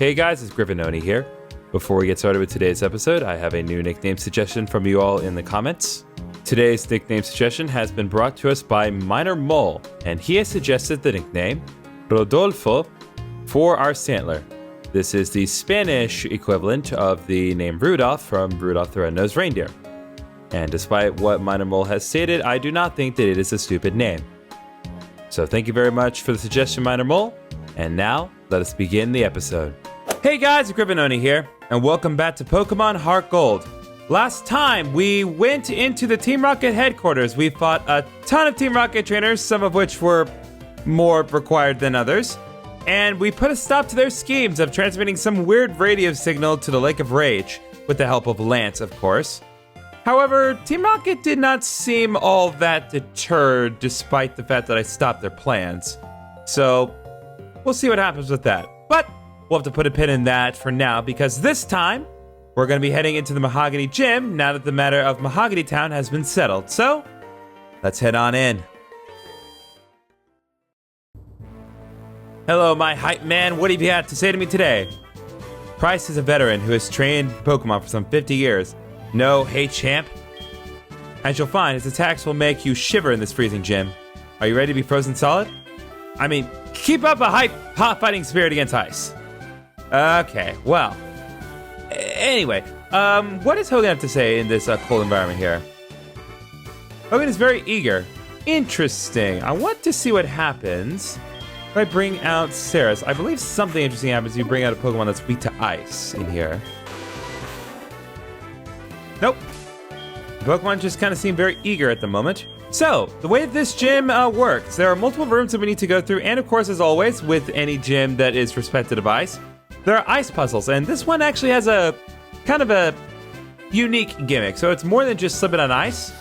Hey guys, it's Griffinoni here. Before we get started with today's episode, I have a new nickname suggestion from you all in the comments. Today's nickname suggestion has been brought to us by Minor Mole, and he has suggested the nickname Rodolfo for our Santler. This is the Spanish equivalent of the name Rudolph from Rudolph the Red-Nosed Reindeer. And despite what Minor Mole has stated, I do not think that it is a stupid name. So thank you very much for the suggestion, Minor Mole. And now, let us begin the episode. Hey guys, it's Griffinoni here, and welcome back to Pokémon HeartGold. Last time, we went into the Team Rocket headquarters. We fought a ton of Team Rocket trainers, some of which were more required than others. And we put a stop to their schemes of transmitting some weird radio signal to the Lake of Rage, with the help of Lance, of course. However, Team Rocket did not seem all that deterred, despite the fact that I stopped their plans. So, we'll see what happens with that. But we'll have to put a pin in that for now, because this time, we're going to be heading into the Mahogany Gym now that the matter of Mahogany Town has been settled. So, let's head on in. Hello, my hype man. What have you had to say to me today? Pryce is a veteran who has trained Pokemon for some 50 years. No, hey champ. As you'll find, his attacks will make you shiver in this freezing gym. Are you ready to be frozen solid? I mean, keep up a hot fighting spirit against ice. Okay, well. Anyway, what does Hogan have to say in this cold environment here? Hogan is very eager. Interesting. I want to see what happens if I bring out Saris. I believe something interesting happens if you bring out a Pokemon that's weak to ice in here. Nope. The Pokemon just kind of seem very eager at the moment. So, the way this gym works, there are multiple rooms that we need to go through, and of course, as always, with any gym that is respected of ice, there are ice puzzles, and this one actually has a kind of a unique gimmick. So it's more than just slipping on ice.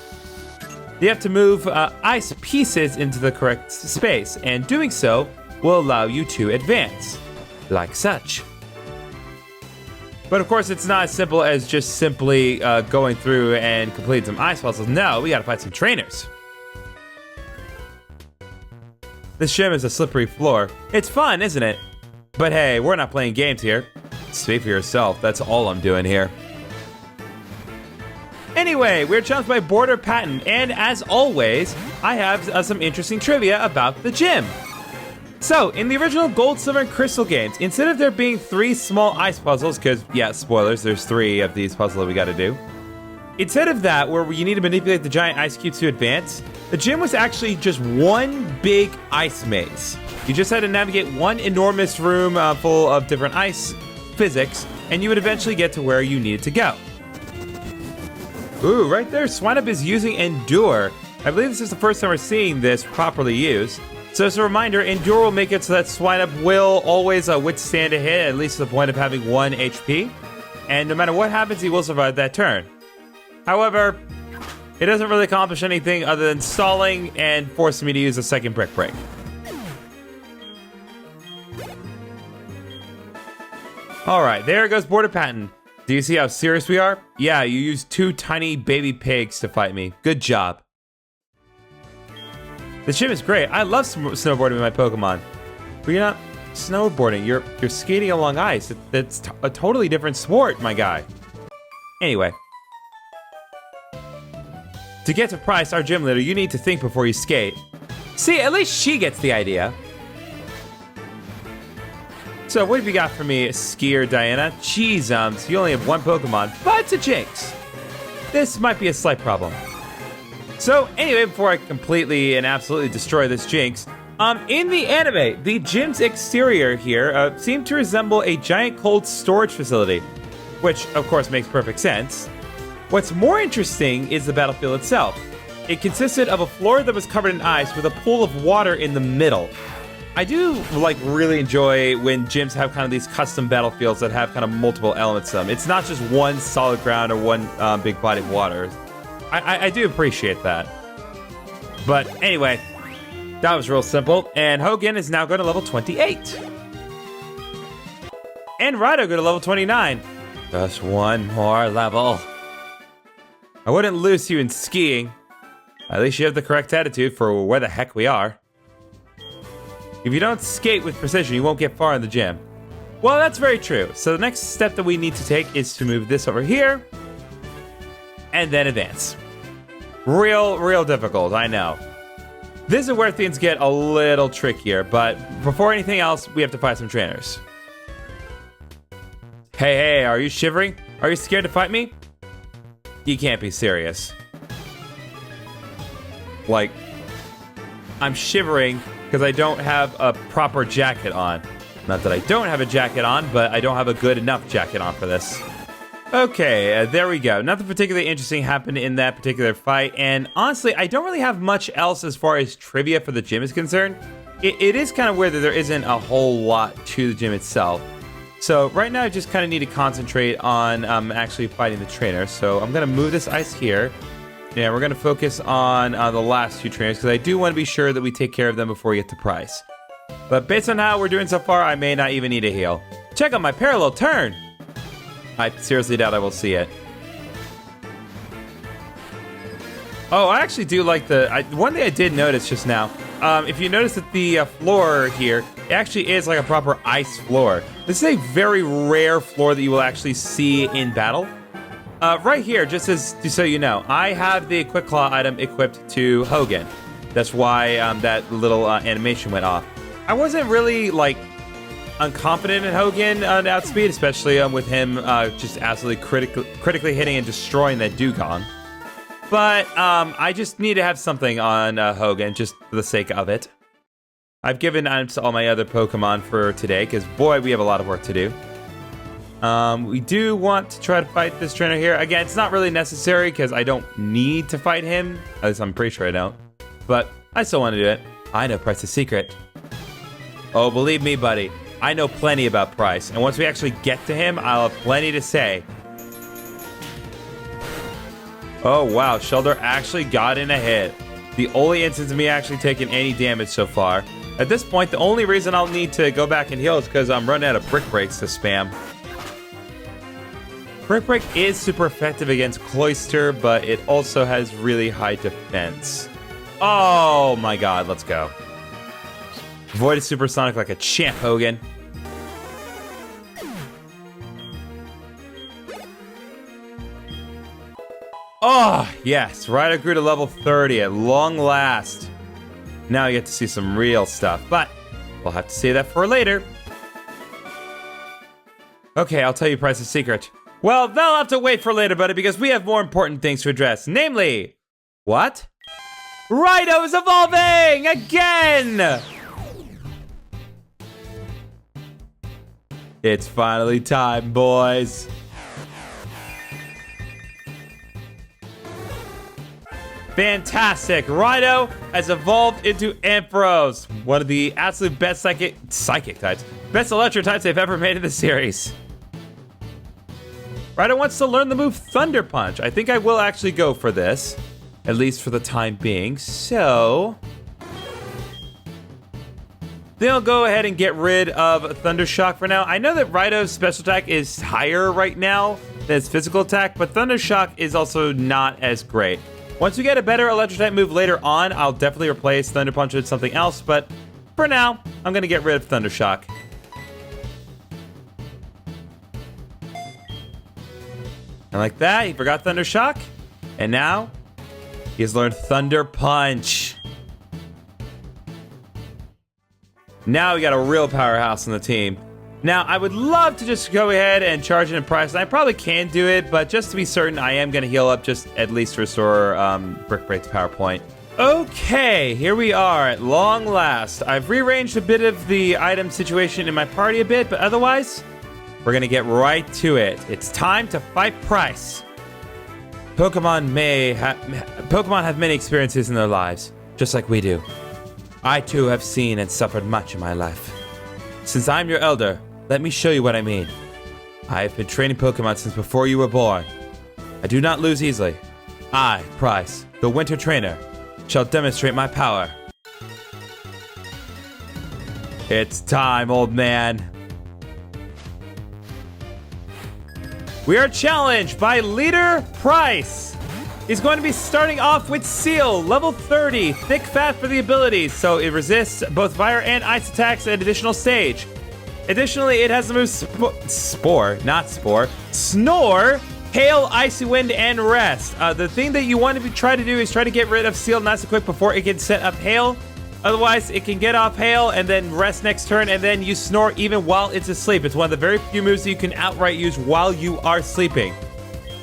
You have to move ice pieces into the correct space, and doing so will allow you to advance, like such. But of course, it's not as simple as just simply going through and completing some ice puzzles. No, we gotta fight some trainers. This gym is a slippery floor. It's fun, isn't it? But hey, we're not playing games here. Speak for yourself, that's all I'm doing here. Anyway, we're challenged by Border Patent, and as always, I have some interesting trivia about the gym. So, in the original Gold, Silver, and Crystal games, instead of there being 3 small ice puzzles, because, yeah, spoilers, there's 3 of these puzzles that we gotta do. Instead of that, where you need to manipulate the giant ice cubes to advance, the gym was actually just one big ice maze. You just had to navigate one enormous room full of different ice physics, and you would eventually get to where you needed to go. Ooh, right there, Swinub is using Endure. I believe this is the first time we're seeing this properly used. So as a reminder, Endure will make it so that Swinub will always withstand a hit, at least to the point of having 1 HP. And no matter what happens, he will survive that turn. However, it doesn't really accomplish anything other than stalling and forcing me to use a second Brick Break. Alright, there goes Border Patent. Do you see how serious we are? Yeah, you used 2 tiny baby pigs to fight me. Good job. The gym is great. I love snowboarding with my Pokemon. But you're not snowboarding. You're skating along ice. It's a totally different sport, my guy. Anyway. To get to Pryce, our gym leader, you need to think before you skate. See, at least she gets the idea. So, what have you got for me, Skier Diana? Jeez, you only have 1 Pokemon, but it's a Jinx. This might be a slight problem. So, anyway, before I completely and absolutely destroy this Jinx, in the anime, the gym's exterior here seemed to resemble a giant cold storage facility, which, of course, makes perfect sense. What's more interesting is the battlefield itself. It consisted of a floor that was covered in ice with a pool of water in the middle. I do, really enjoy when gyms have kind of these custom battlefields that have kind of multiple elements to them. It's not just one solid ground or one big body of water. I do appreciate that. But anyway, that was real simple. And Hogan is now going to level 28. And Rido go to level 29. Just one more level. I wouldn't lose you in skiing. At least you have the correct attitude for where the heck we are. If you don't skate with precision, you won't get far in the gym. Well, that's very true. So the next step that we need to take is to move this over here and then advance. Real difficult, I know. This is where things get a little trickier, but before anything else, we have to fight some trainers. Hey, are you shivering? Are you scared to fight me? You can't be serious. Like, I'm shivering because I don't have a proper jacket on. Not that I don't have a jacket on, but I don't have a good enough jacket on for this. Okay, there we go. Nothing particularly interesting happened in that particular fight, and honestly, I don't really have much else as far as trivia for the gym is concerned. It is kind of weird that there isn't a whole lot to the gym itself. So right now, I just kind of need to concentrate on actually fighting the trainer. So I'm going to move this ice here. Yeah, we're going to focus on the last two trainers, because I do want to be sure that we take care of them before we get to Pryce. But based on how we're doing so far, I may not even need a heal. Check out my parallel turn! I seriously doubt I will see it. Oh, I actually do like one thing I did notice just now. If you notice that the floor here, it actually is like a proper ice floor. This is a very rare floor that you will actually see in battle. Right here, just so you know, I have the Quick Claw item equipped to Hogan. That's why that little animation went off. I wasn't really, like, unconfident in Hogan on outspeed, especially with him just absolutely critically hitting and destroying that dugong. But I just need to have something on Hogan, just for the sake of it. I've given items to all my other Pokemon for today, because, boy, we have a lot of work to do. We do want to try to fight this trainer here. Again, it's not really necessary, because I don't need to fight him. At least I'm pretty sure I don't. But I still want to do it. I know Pryce's secret. Oh, believe me, buddy. I know plenty about Pryce, and once we actually get to him, I'll have plenty to say. Oh, wow. Shelter actually got in a hit. The only instance of me actually taking any damage so far. At this point, the only reason I'll need to go back and heal is because I'm running out of Brick Breaks to spam. Brick Break is super effective against Cloyster, but it also has really high defense. Oh my god, let's go. Avoided Supersonic like a champ, Hogan. Oh, yes. Rhino grew to level 30 at long last. Now you get to see some real stuff, but we'll have to save that for later. Okay, I'll tell you Pryce's secret. Well, they'll have to wait for later, buddy, because we have more important things to address. Namely, what? Rhino is evolving again! It's finally time, boys. Fantastic. Rhino has evolved into Ampharos, one of the absolute best psychic types. Best electro types they've ever made in the series. Rhino wants to learn the move Thunder Punch. I think I will actually go for this, at least for the time being. So then I'll go ahead and get rid of Thunder Shock for now. I know that Rhino's special attack is higher right now than his physical attack, but Thunder Shock is also not as great. Once we get a better Electro-type move later on, I'll definitely replace Thunder Punch with something else, but for now, I'm going to get rid of Thunder Shock. And like that, he forgot Thunder Shock, and now he has learned Thunder Punch. Now we got a real powerhouse on the team. Now, I would love to just go ahead and charge it in Pryce, and I probably can do it, but just to be certain, I am going to heal up just at least to restore Brick Break's power point. Okay, here we are at long last. I've rearranged a bit of the item situation in my party a bit, but otherwise, we're going to get right to it. It's time to fight Pryce. Pokemon have many experiences in their lives, just like we do. I too have seen and suffered much in my life. Since I'm your elder, let me show you what I mean. I have been training Pokemon since before you were born. I do not lose easily. I, Pryce, the Winter Trainer, shall demonstrate my power. It's time, old man. We are challenged by Leader Pryce. He's going to be starting off with Seal, level 30, thick fat for the abilities, so it resists both fire and ice attacks at additional stage. Additionally, it has the move Snore, Hail, Icy Wind, and Rest. The thing that you want to try to do is try to get rid of Seal nice and quick before it can set up Hail. Otherwise, it can get off Hail and then Rest next turn, and then you Snore even while it's asleep. It's one of the very few moves that you can outright use while you are sleeping.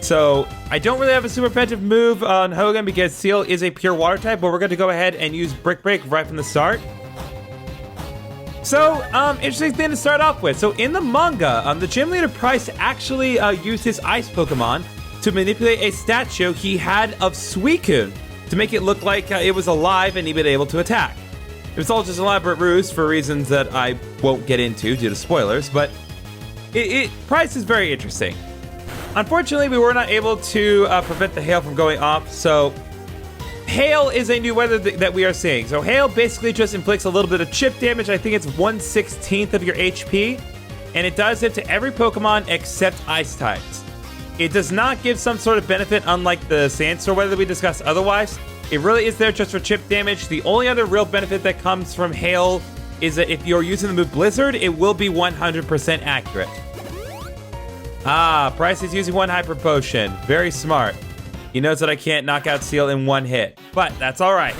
So, I don't really have a super effective move on Hogan because Seal is a pure water type, but we're going to go ahead and use Brick Break right from the start. So, interesting thing to start off with. So, in the manga, the gym leader Pryce actually used his ice Pokemon to manipulate a statue he had of Suicune to make it look like it was alive and he'd been able to attack. It was all just elaborate ruse for reasons that I won't get into due to spoilers, but Pryce is very interesting. Unfortunately, we were not able to prevent the hail from going off, so hail is a new weather that we are seeing. So hail basically just inflicts a little bit of chip damage. I think it's 1/16 of your HP, and it does it to every Pokemon except ice types. It does not give some sort of benefit, unlike the Sandstorm weather that we discussed otherwise. It really is there just for chip damage. The only other real benefit that comes from hail is that if you're using the move Blizzard, it will be 100% accurate. Pryce is using one Hyper Potion. Very smart. He knows that I can't knock out Seal in one hit, but that's all right.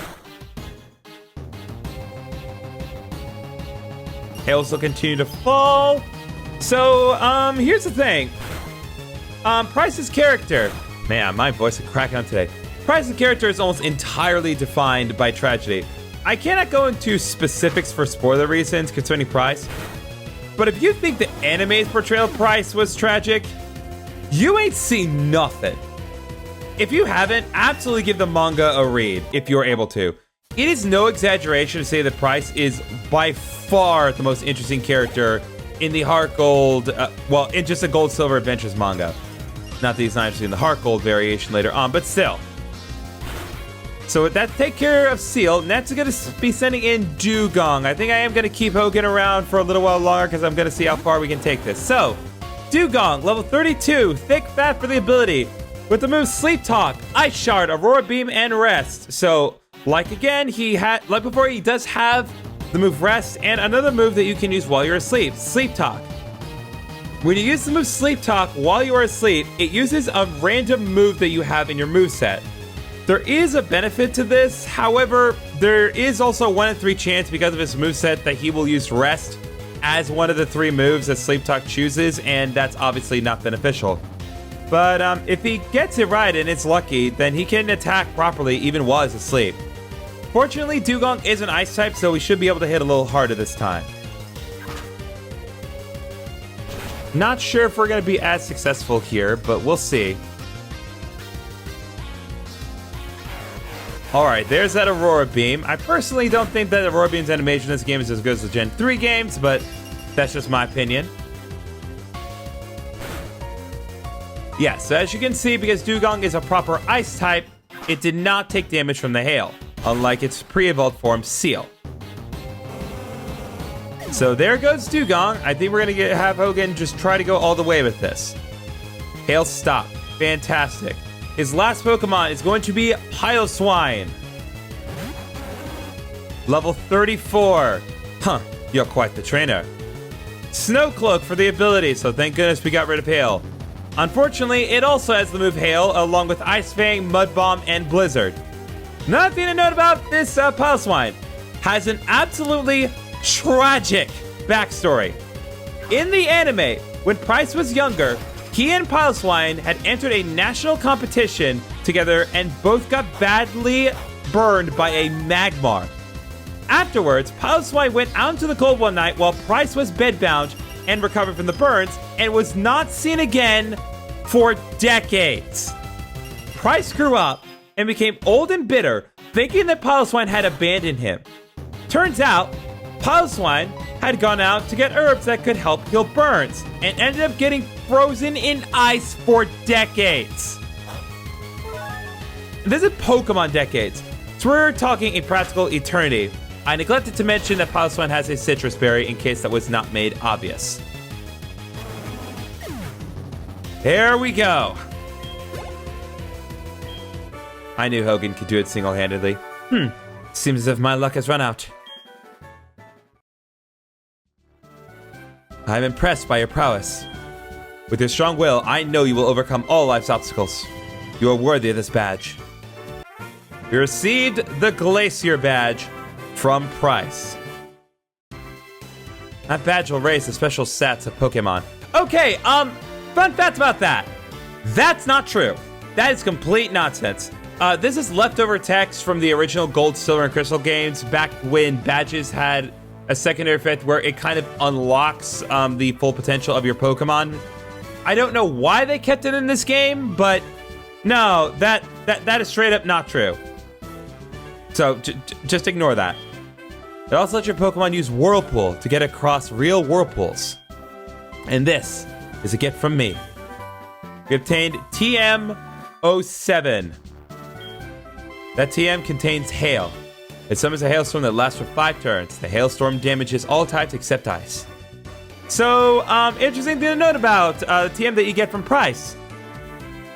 Hails will continue to fall. So, here's the thing. Pryce's character. Man, my voice is cracking up today. Pryce's character is almost entirely defined by tragedy. I cannot go into specifics for spoiler reasons concerning Pryce, but if you think the anime's portrayal of Pryce was tragic, you ain't seen nothing. If you haven't, absolutely give the manga a read if you're able to. It is no exaggeration to say that Pryce is by far the most interesting character in the HeartGold, in just the Gold Silver Adventures manga. Not that he's not interested in the HeartGold variation later on, but still. So with that, take care of Seal. Next, we're going to be sending in Dugong. I think I am going to keep Hogan around for a little while longer because I'm going to see how far we can take this. So, Dugong, level 32, thick fat for the ability. With the moves Sleep Talk, Ice Shard, Aurora Beam, and Rest. So, like again, like before, he does have the move Rest and another move that you can use while you're asleep, Sleep Talk. When you use the move Sleep Talk while you are asleep, it uses a random move that you have in your moveset. There is a benefit to this, however, there is also 1 in 3 chance because of his moveset that he will use Rest as one of the 3 moves that Sleep Talk chooses, and that's obviously not beneficial. But if he gets it right and it's lucky, then he can attack properly even while he's asleep. Fortunately, Dugong is an ice type, so we should be able to hit a little harder this time. Not sure if we're going to be as successful here, but we'll see. Alright, there's that Aurora Beam. I personally don't think that Aurora Beam's animation in this game is as good as the Gen 3 games, but that's just my opinion. Yeah, so as you can see, because Dugong is a proper ice type, it did not take damage from the hail, unlike its pre-evolved form, Seal. So there goes Dugong. I think we're going to have Hogan just try to go all the way with this. Hail stop. Fantastic. His last Pokemon is going to be Piloswine. Level 34. Huh, you're quite the trainer. Snow Cloak for the ability, so thank goodness we got rid of Hail. Unfortunately, it also has the move Hail, along with Ice Fang, Mud Bomb, and Blizzard. Another thing to note about this Piloswine has an absolutely tragic backstory. In the anime, when Pryce was younger, he and Piloswine had entered a national competition together and both got badly burned by a Magmar. Afterwards, Piloswine went out into the cold one night while Pryce was bedbound and recovered from the burns and was not seen again for decades. Pryce grew up and became old and bitter, thinking that Piloswine had abandoned him. Turns out, Piloswine had gone out to get herbs that could help heal burns and ended up getting frozen in ice for decades. This is Pokemon decades, so we're talking a practical eternity. I neglected to mention that Piloswine has a citrus berry in case that was not made obvious. There we go. I knew Hogan could do it single-handedly. Seems as if my luck has run out. I'm impressed by your prowess. With your strong will, I know you will overcome all life's obstacles. You are worthy of this badge. You received the Glacier badge from Pryce. That badge will raise the special stats of Pokemon. Okay, fun fact about that. That's not true. That is complete nonsense. This is leftover text from the original Gold, Silver, and Crystal games back when badges had a secondary effect where it kind of unlocks the full potential of your Pokemon. I don't know why they kept it in this game, but no, that is straight up not true. So just ignore that. It also lets your Pokemon use Whirlpool to get across real whirlpools. And this is a gift from me. We obtained TM07. That TM contains hail. It summons a hailstorm that lasts for 5 turns. The hailstorm damages all types except ice. So, interesting thing to note about the TM that you get from Pryce.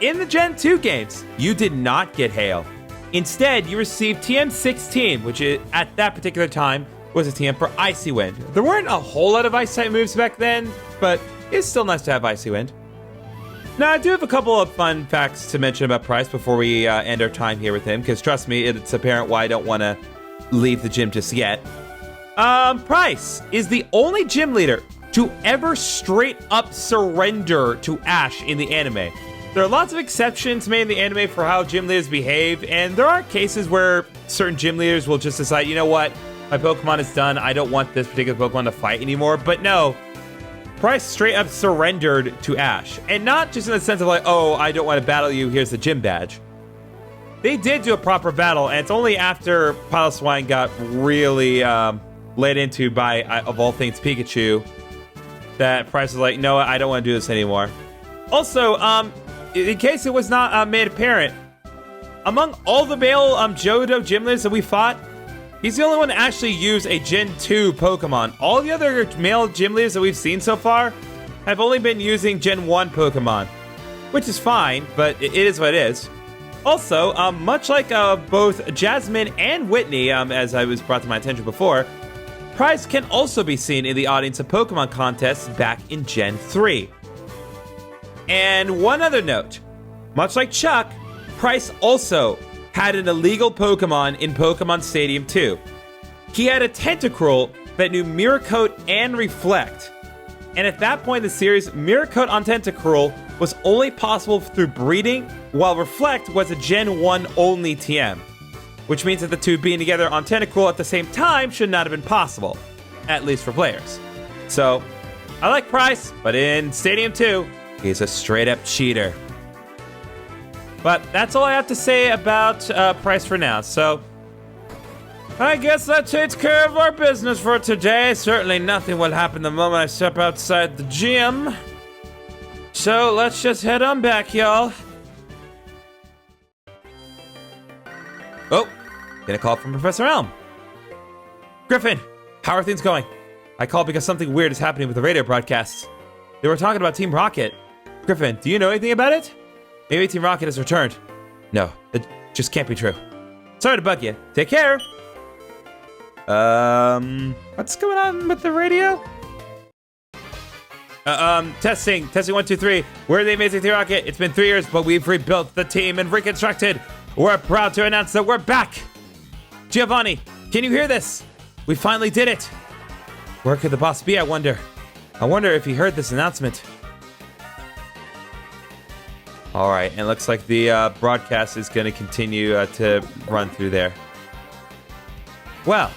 In the Gen 2 games, you did not get hail. Instead, you received TM16, which at that particular time was a TM for Icy Wind. There weren't a whole lot of Ice-type moves back then, but it's still nice to have Icy Wind. Now, I do have a couple of fun facts to mention about Pryce before we end our time here with him, because trust me, it's apparent why I don't want to leave the gym just yet. Pryce is the only gym leader to ever straight up surrender to Ash in the anime. There are lots of exceptions made in the anime for how gym leaders behave, and there are cases where certain gym leaders will just decide, you know what, my Pokemon is done, I don't want this particular Pokemon to fight anymore. But no, Pryce straight up surrendered to Ash. And not just in the sense of like, oh, I don't want to battle you, here's the gym badge. They did do a proper battle, and it's only after Piloswine got really led into by, of all things, Pikachu, that Pryce was like, no, I don't want to do this anymore. Also, in case it was not made apparent, among all the male Johto gym leaders that we fought, he's the only one to actually use a Gen 2 Pokemon. All the other male gym leaders that we've seen so far have only been using Gen 1 Pokemon, which is fine, but it is what it is. Also, much like both Jasmine and Whitney, as I was brought to my attention before, Pryce can also be seen in the audience of Pokemon contests back in Gen 3. And one other note, much like Chuck, Pryce also had an illegal Pokemon in Pokemon Stadium 2. He had a Tentacruel that knew Mirror Coat and Reflect. And at that point in the series, Mirror Coat on Tentacruel was only possible through breeding, while Reflect was a Gen 1 only TM. Which means that the two being together on Tentacruel at the same time should not have been possible. At least for players. So, I like Pryce, but in Stadium 2, he's a straight up cheater. But that's all I have to say about Pryce for now. So, I guess that takes care of our business for today. Certainly nothing will happen the moment I step outside the gym. So, let's just head on back, y'all. Oh, get a call from Professor Elm. Griffin, how are things going? I called because something weird is happening with the radio broadcasts. They were talking about Team Rocket. Griffin, do you know anything about it? Maybe Team Rocket has returned. No, it just can't be true. Sorry to bug you. Take care. What's going on with the radio? Testing 1, 2, 3. We're the amazing Team Rocket. It's been 3 years, but we've rebuilt the team and reconstructed. We're proud to announce that we're back. Giovanni, can you hear this? We finally did it. Where could the boss be, I wonder? I wonder if he heard this announcement. All right, and it looks like the broadcast is going to continue to run through there. Well,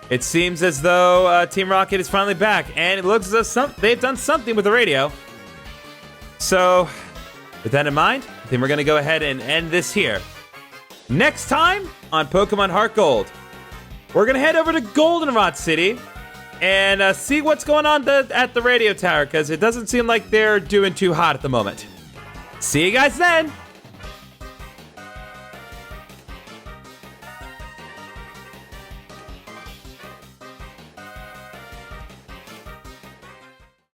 it seems as though Team Rocket is finally back, and it looks as though they've done something with the radio. So, with that in mind, I think we're going to go ahead and end this here. Next time on Pokemon HeartGold, we're going to head over to Goldenrod City and see what's going on at the radio tower, because it doesn't seem like they're doing too hot at the moment. See you guys then!